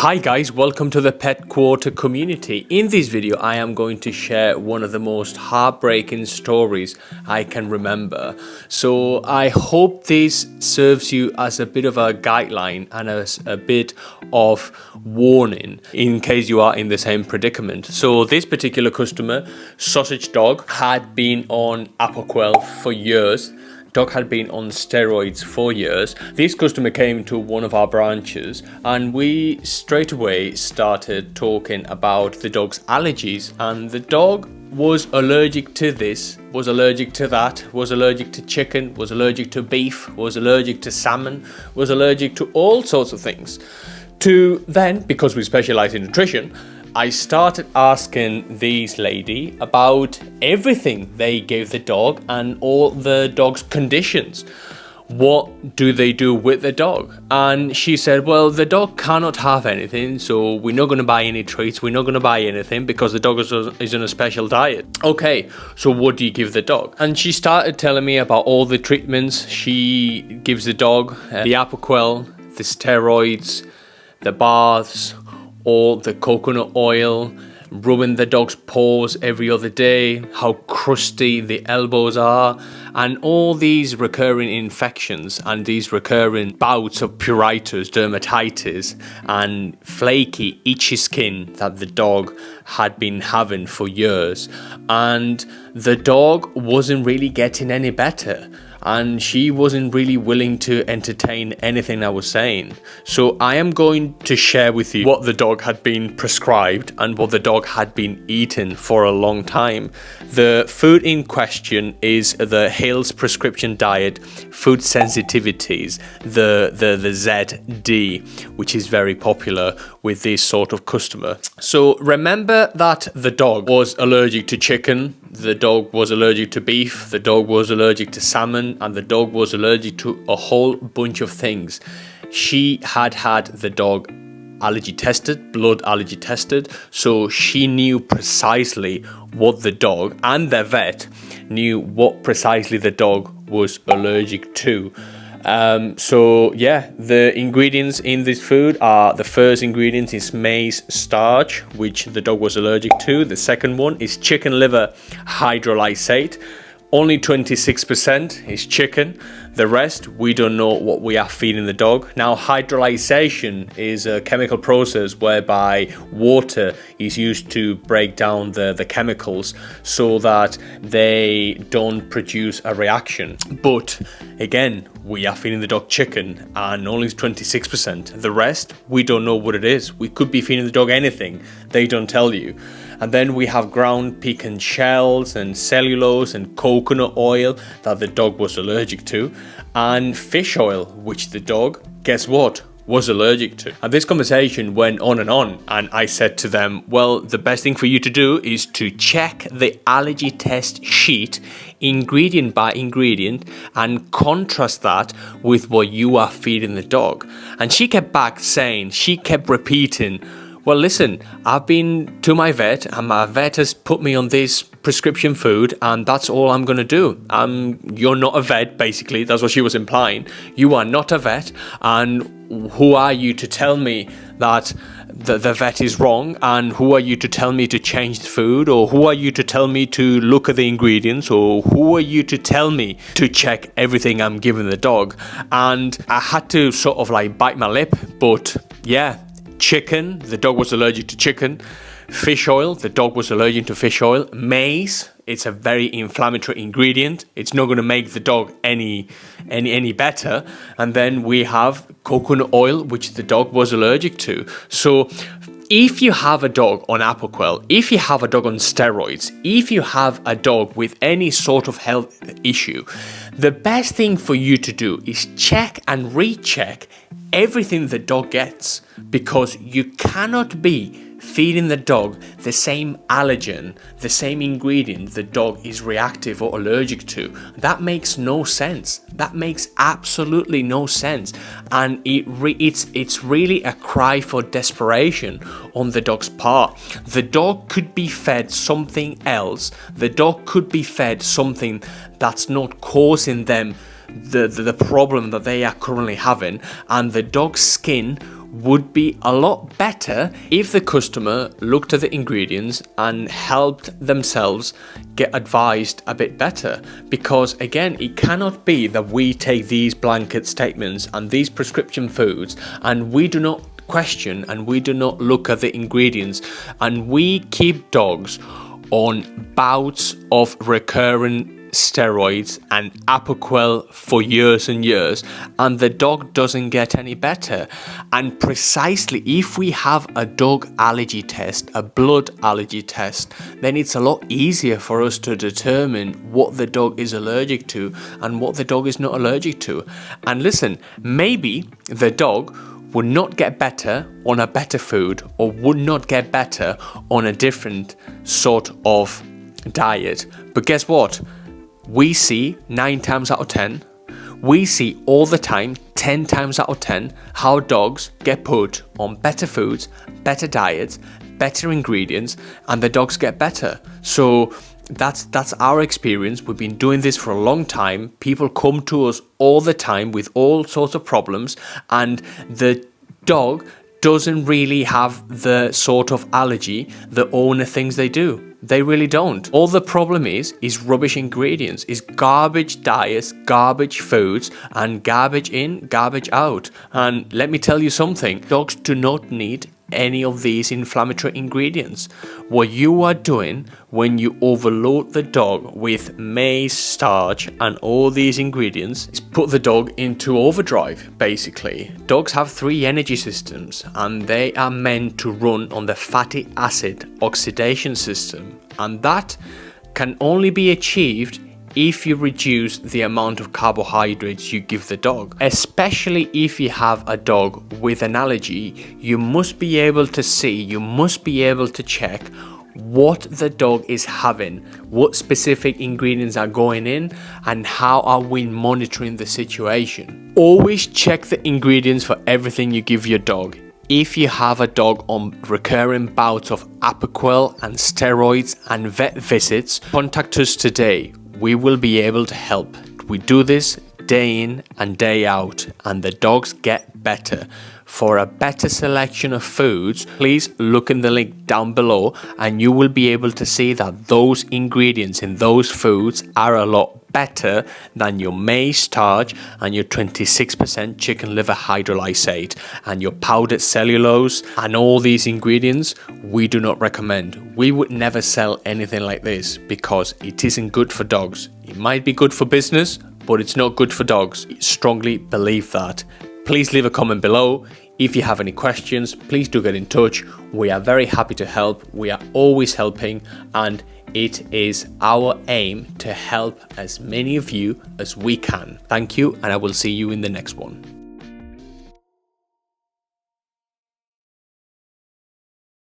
Hi guys, welcome to the Pet Quarter community. In this video, I am going to share one of the most heartbreaking stories I can remember. So I hope this serves you as a bit of a guideline and as a bit of warning in case you are in the same predicament. So this particular customer, Sausage Dog, had been on Apoquel for years. Dog had been on steroids for years. This customer came to one of our branches and we straight away started talking about the dog's allergies, and the dog was allergic to this, was allergic to that, was allergic to chicken, was allergic to beef, was allergic to salmon, was allergic to all sorts of things. To then, because we specialize in nutrition, I started asking this lady about everything they gave the dog and all the dog's conditions. What do they do with the dog? And she said, well, the dog cannot have anything, so we're not going to buy any treats, we're not going to buy anything because the dog is on a special diet. Okay, so what do you give the dog? And she started telling me about all the treatments she gives the dog, the Apoquel, the steroids, the baths, all the coconut oil, rubbing the dog's paws every other day, how crusty the elbows are, and all these recurring infections and these recurring bouts of pruritus, dermatitis, and flaky, itchy skin that the dog had been having for years. And the dog wasn't really getting any better, and she wasn't really willing to entertain anything I was saying. So I am going to share with you what the dog had been prescribed and what the dog had been eating for a long time. The food in question is the Hill's prescription diet, food sensitivities, the ZD, which is very popular with this sort of customer. So remember that the dog was allergic to chicken, the dog was allergic to beef, the dog was allergic to salmon, and the dog was allergic to a whole bunch of things. She had the dog allergy tested, blood allergy tested, so she knew precisely what the dog, and the vet knew what precisely the dog was allergic to. So yeah, the ingredients in this food are, the first ingredient is maize starch, which the dog was allergic to. The second one is chicken liver hydrolysate. Only 26% is chicken. The rest, we don't know what we are feeding the dog. Now, hydrolysation is a chemical process whereby water is used to break down the chemicals so that they don't produce a reaction. But again, we are feeding the dog chicken and only 26%. The rest, we don't know what it is. We could be feeding the dog anything. They don't tell you. And then we have ground pecan shells and cellulose and coconut oil that the dog was allergic to, and fish oil, which the dog, guess what, was allergic to. And this conversation went on, and I said to them, well, the best thing for you to do is to check the allergy test sheet ingredient by ingredient and contrast that with what you are feeding the dog. And she kept repeating, well, listen, I've been to my vet and my vet has put me on this prescription food and that's all I'm going to do. You're not a vet, basically. That's what she was implying. You are not a vet, and who are you to tell me that the vet is wrong? And who are you to tell me to change the food? Or who are you to tell me to look at the ingredients? Or who are you to tell me to check everything I'm giving the dog? And I had to sort of like bite my lip, but yeah. Chicken, the dog was allergic to chicken. Fish oil, the dog was allergic to fish oil. Maize, it's a very inflammatory ingredient. It's not going to make the dog any better. And then we have coconut oil, which the dog was allergic to. So if you have a dog on Apoquel, if you have a dog on steroids, if you have a dog with any sort of health issue, the best thing for you to do is check and recheck everything the dog gets, because you cannot be feeding the dog the same allergen, the same ingredient the dog is reactive or allergic to. That makes no sense. That makes absolutely no sense. And it's really a cry for desperation on the dog's part. The dog could be fed something else. The dog could be fed something that's not causing them the problem that they are currently having, and the dog's skin would be a lot better if the customer looked at the ingredients and helped themselves get advised a bit better. Because again, it cannot be that we take these blanket statements and these prescription foods and we do not question and we do not look at the ingredients, and we keep dogs on bouts of recurrent steroids and Apoquel for years and years, and the dog doesn't get any better. And precisely, if we have a dog allergy test, a blood allergy test, then it's a lot easier for us to determine what the dog is allergic to and what the dog is not allergic to. And listen, maybe the dog would not get better on a better food, or would not get better on a different sort of diet. But guess what? We see 9 times out of 10, we see all the time, 10 times out of 10, how dogs get put on better foods, better diets, better ingredients, and the dogs get better. So that's our experience. We've been doing this for a long time. People come to us all the time with all sorts of problems, and the dog doesn't really have the sort of allergy the owner thinks they do. They really don't. All the problem is rubbish ingredients, is garbage diets, garbage foods, and garbage in, garbage out. And let me tell you something, dogs do not need any of these inflammatory ingredients. What you are doing when you overload the dog with maize starch and all these ingredients is put the dog into overdrive, basically. Dogs have 3 energy systems, and they are meant to run on the fatty acid oxidation system, and that can only be achieved if you reduce the amount of carbohydrates you give the dog. Especially if you have a dog with an allergy, you must be able to see, you must be able to check what the dog is having, what specific ingredients are going in, and how are we monitoring the situation. Always check the ingredients for everything you give your dog. If you have a dog on recurring bouts of Apoquel and steroids and vet visits, contact us today. We will be able to help. We do this day in and day out, and the dogs get better. For a better selection of foods, please look in the link down below, and you will be able to see that those ingredients in those foods are a lot better than your maize starch and your 26% chicken liver hydrolysate and your powdered cellulose and all these ingredients. We do not recommend. We would never sell anything like this because it isn't good for dogs. It might be good for business, but it's not good for dogs. I strongly believe that. Please leave a comment below. If you have any questions, please do get in touch. We are very happy to help. We are always helping, and it is our aim to help as many of you as we can. Thank you, and I will see you in the next one.